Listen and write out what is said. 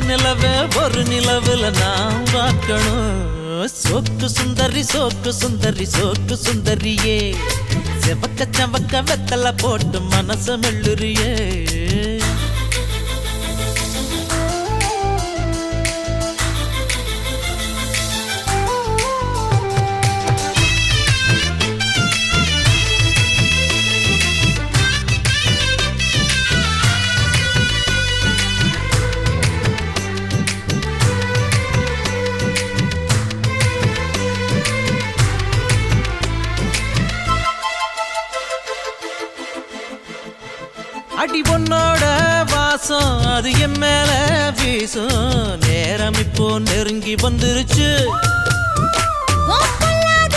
ஒரு நிலவுல நான் பார்க்கணும் சோக்கு சுந்தரி சோக்கு சுந்தரி சோக்கு சுந்தரியே செவக்க சவக்க வெத்தல போட்டு மனச மெல்லுறியே அடி பொன்னோட வாசம் அது என் மேல வீசும் நேரம் இப்போ நெருங்கி வந்துருச்சு